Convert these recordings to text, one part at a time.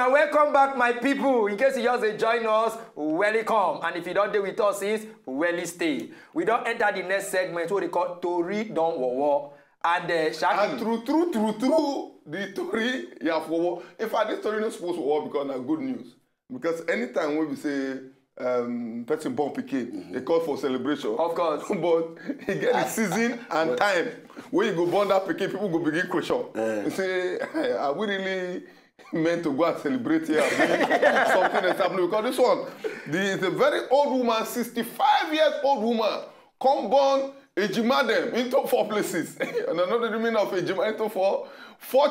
now welcome back, my people. In case you just join us, welcome. And if you don't deal with us since, stay. We don't enter the next segment, what they call Tori Don Wowo. And Shaki. And true, the Tori, yeah, for in fact, this story not supposed to work because it's good news. Because anytime when we say person born pikin, they call for celebration. Of course. But he get the season and time when you go born that pikin, people go begin question. They say, are we really meant to go and celebrate here? Something that's happening because this one, is a very old woman, 65 years old woman, come born ejima them into 4 places. And another meaning of ejima into 4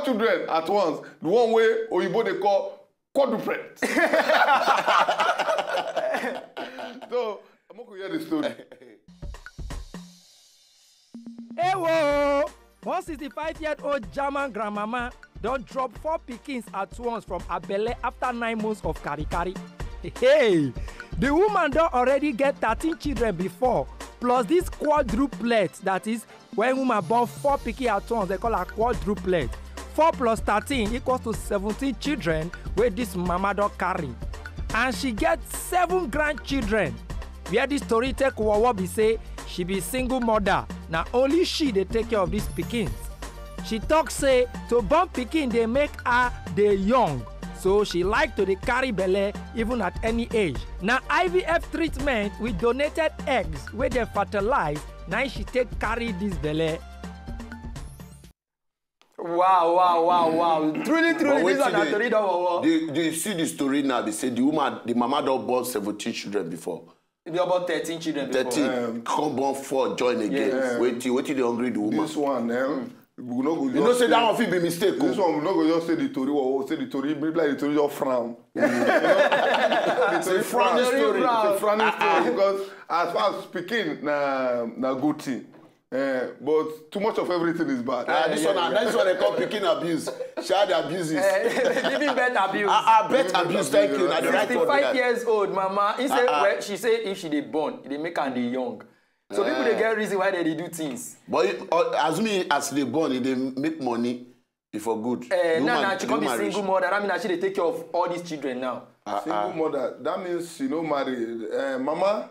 children at once. The one way Oyibo they call quadruplet. So I'm going to hear the story. Hey, whoa! 165-year-old German grandmama don't drop 4 pikins at once from her belly after 9 months of carry. Hey, the woman don't already get 13 children before, plus this quadruplet, that is, when woman born 4 pikin at once, they call her quadruplet. 4 plus 13 equals to 17 children where this mama don't carry. And she gets 7 grandchildren. Where this story take Wowo be say she be single mother. Now only she they take care of these pikins. She talk say to born pikin they make her they young. So she like to dey carry belle even at any age. Now IVF treatment with donated eggs where they fertilize, now she take carry this belle. Wow. Truly, this one na Tori Don Wowo. Do you see the story now? They say the mama don't born 17 children before. They about 13 children before. 13. Come born 4, join again. Yes. Wait till they hungry the woman. This one, we no go you know say that one fit be mistake. This one we no go just say the Tori Wowo, say the Tori, maybe like the Tori just frown. It's a frowning story. It's a frowning story because as far as speaking, na good thing. But too much of everything is bad. This one they call picking abuse. Child abuses. Living bet abuse. Bet abuse, thank you. 65 years old, mama. She say if she dey born, they make her dey young. So people they get reason why they do things. But assuming as they born, they make money before good. Now she can't be single mother. That means she they take care of all these children now. Single mother. That means she no married. Mama.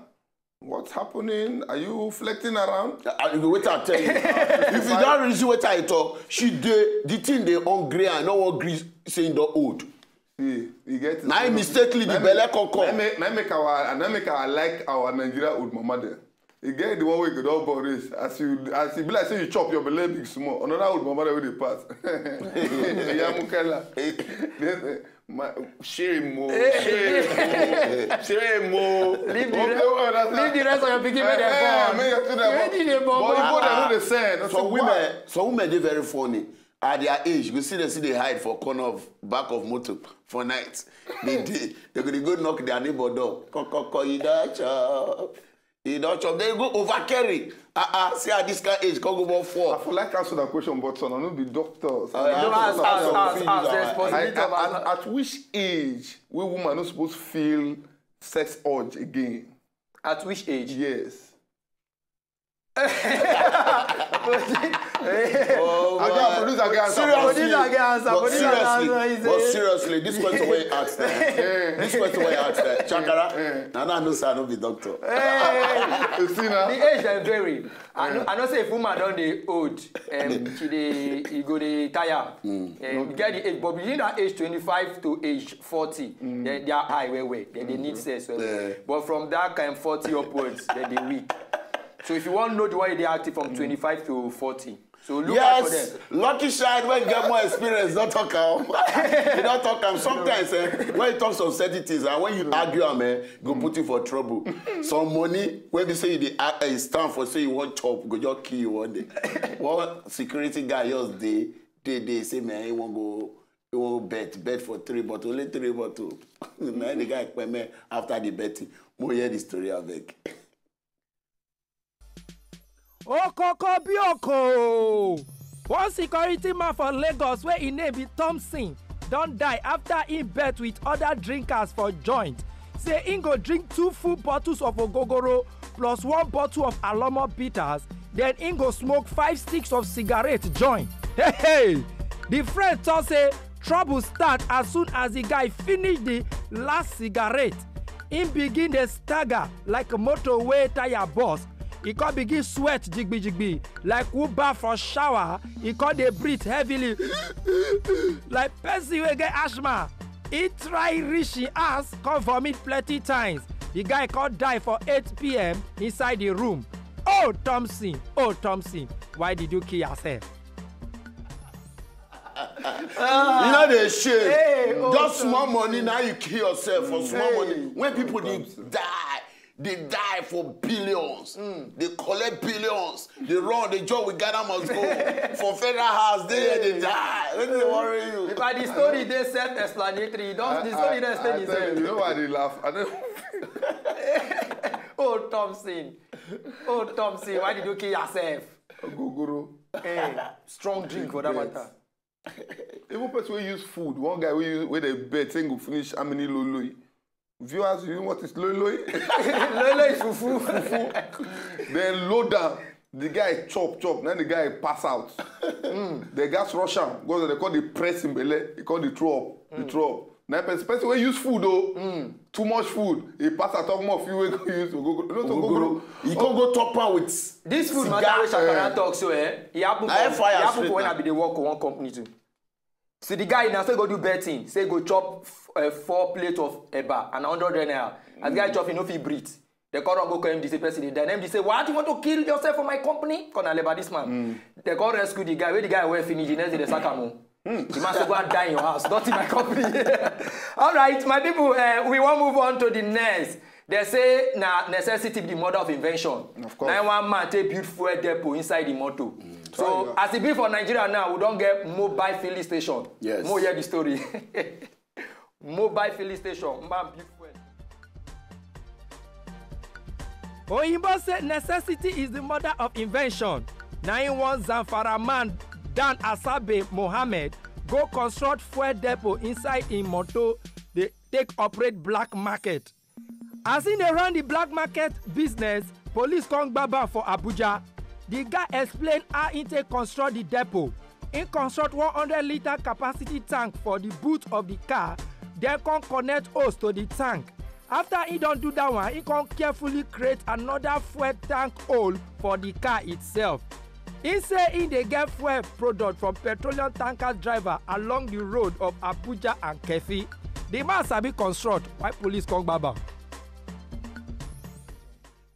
What's happening? Are you flexing around? Wait, I'll tell you. If you don't reason what I talk, the thing they hungry and no one agree saying the old. See, you get it. Now mistakenly the belle can come. Now make our like our Nigeria old mama there. You get the one way you don't borrow as you be like say you chop your belly big small. Another old mama there will pass. Yamukela. Shame more. Leave the rest of your picking when they're born. But you the same. Some women they very funny. At their age, you see they hide for corner of back of motor for night. They go knock their neighbor door. You don't chop. They go over carry. See at this kind of age, can't go about 4. I feel like answer that question, but son, I don't be doctors. At which age we women not supposed to feel sex urge again? At which age? Yes. Seriously, this question where you asked that. Chakara, I know sir, I don't be doctor. The age they vary. I know say if woman don't they old, you go they tire. You get the age, but between that age 25 to age 40, they are high way. They need sex. But from that kind 40 upwards, they weak. So if you want to know the way they active from 25 to 40, so look out for them. Lucky child when you get more experience, don't talk out. You don't talk out. Sometimes when you talk some certain things and when you argue, go put you for trouble. Some money, when they say they stand for say you want chop, go just kill you one day. One security guy just they say man, he won't bet for 3 bottles, only 3 bottles. Now the guy came after the betting. More hear the story avec. Okoko Bioko! One security man for Lagos where his name be Thompson don't die after he bet with other drinkers for joint. Say he go drink 2 full bottles of Ogogoro plus 1 bottle of Alomo bitters, then he go smoke 5 sticks of cigarette joint. Hey! The friend thought say trouble start as soon as the guy finish the last cigarette. He begin dey stagger like a motorway tire burst. He can't begin sweat jigbi like who bath for shower. He can't dey breathe heavily like person wey get asthma. He try reach him ass, come vomit plenty times. The guy can't die for 8 p.m. inside the room. Oh Thompson, why did you kill yourself? You know the shit. Hey, just small money, now you kill yourself for small money. When people they die for billions. They collect billions. They run, the job we gather must go. For federal house, they die. Let me worry you. Because the story they self-explanatory. The story they stay the same. You know why they laugh? Oh Thompson, why did you kill yourself? Gogoro. Hey, strong drink for that matter. Even person we use food. One guy where they bet saying go finish how many loloi. Viewers, you know what is loloi? Loloi is fufu. Then load down. The guy chop. Then the guy pass out. The gas rush him because they call the press in belly. They call the throw up. Now person we use food though. Too much food. He pass out of more fuel we use. Go. You can't go top out with this food matter wey Shakara talk so he happen for when I be dey work for one company too. So the guy now say go do betting, say go chop 4 plates of eba and 100 naira. As the guy chop, he no fit breathe. They call go call MD, say person dey die. MD say, what, you want to kill yourself for my company? Come and labor this man. They call rescue the guy. Where the guy went finish, the next day they sack him. The man say go and die in your house, not in my company. All right, my people, we want to move on to the next. They say necessity be the mother of invention. Of course. Now one man take build fuel depot inside the motor. So as it be for Nigeria now, we don't get mobile filling station. Yes. More hear the story. Mobile filling station. Man build fuel. Oyinbo said necessity is the mother of invention. Now in one Zamfara man, Dan Asabe Mohammed, go construct fuel depot inside in motor. They take operate black market. As in they run the black market business, police come baba for Abuja. The guy explained how he take construct the depot. He construct 100-liter capacity tank for the boot of the car, then come connect hose to the tank. After he don't do that one, he come carefully create another fuel tank hole for the car itself. He say he dey get fuel product from petroleum tanker driver along the road of Abuja and Kefi. The man sabi construct, why police come baba?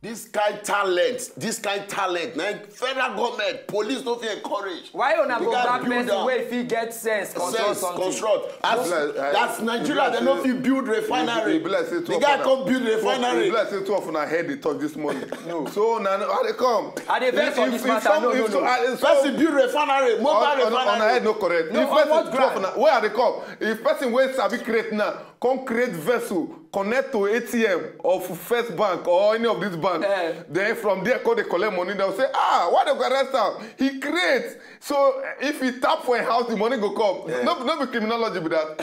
This kind talent, now federal government, police don't feel encouraged. Why you not go back person where if he get sense, construct. That's Nigeria, they don't feel build refinery. The guy come build refinery. Let's say 12 on our head they talk this morning. No. So now how they come? Are they best on this matter? No. Person build refinery, mobile refinery. On our head no correct. No, if person 12 where are they come? If person where sabi create now, come create vessel, connect to ATM of First Bank or any of these banks. Then from there, they collect money. They'll say, why they go arrest him? He creates. So if he tap for a house, the money go come. No be criminology with that.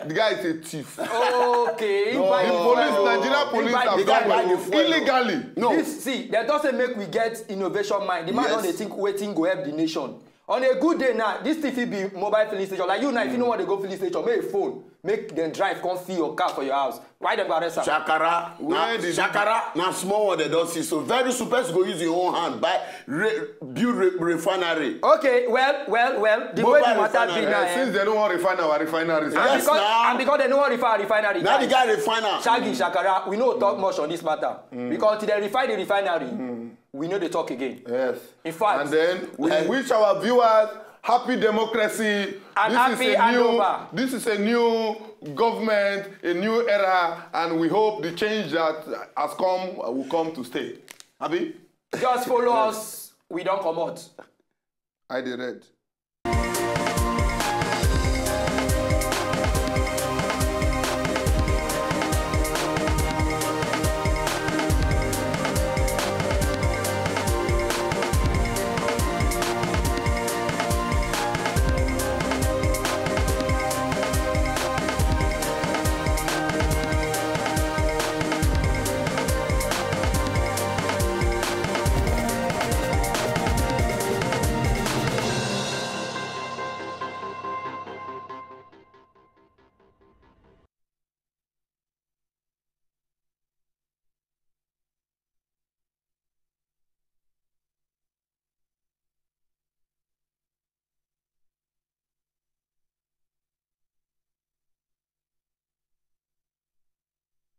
The guy is a thief. Okay. Nigerian police have done illegally. No. See, that doesn't make we get innovation mind. The man don't think waiting go help the nation. On a good day now, this thief be mobile filling station. Like you now, if you don't want to go filling station, make a phone. Make them drive, come fill your car for your house. Why them arrest him? Shakara, now small one they don't see. So very supposed to go use your own hand, build refinery. Okay, well, the mobile way the matter be now. Since they don't want refine our refineries. And because they don't want refine refinery. Now the guy refiner. Shaggy, Shakara, we don't talk much on this matter. Because till they refine the refinery, we know they talk again. Yes. In fact. And then we wish our viewers happy democracy. And this is a new government, a new era, and we hope the change that has come will come to stay. Abi? Just follow us. We don't come out. I did read.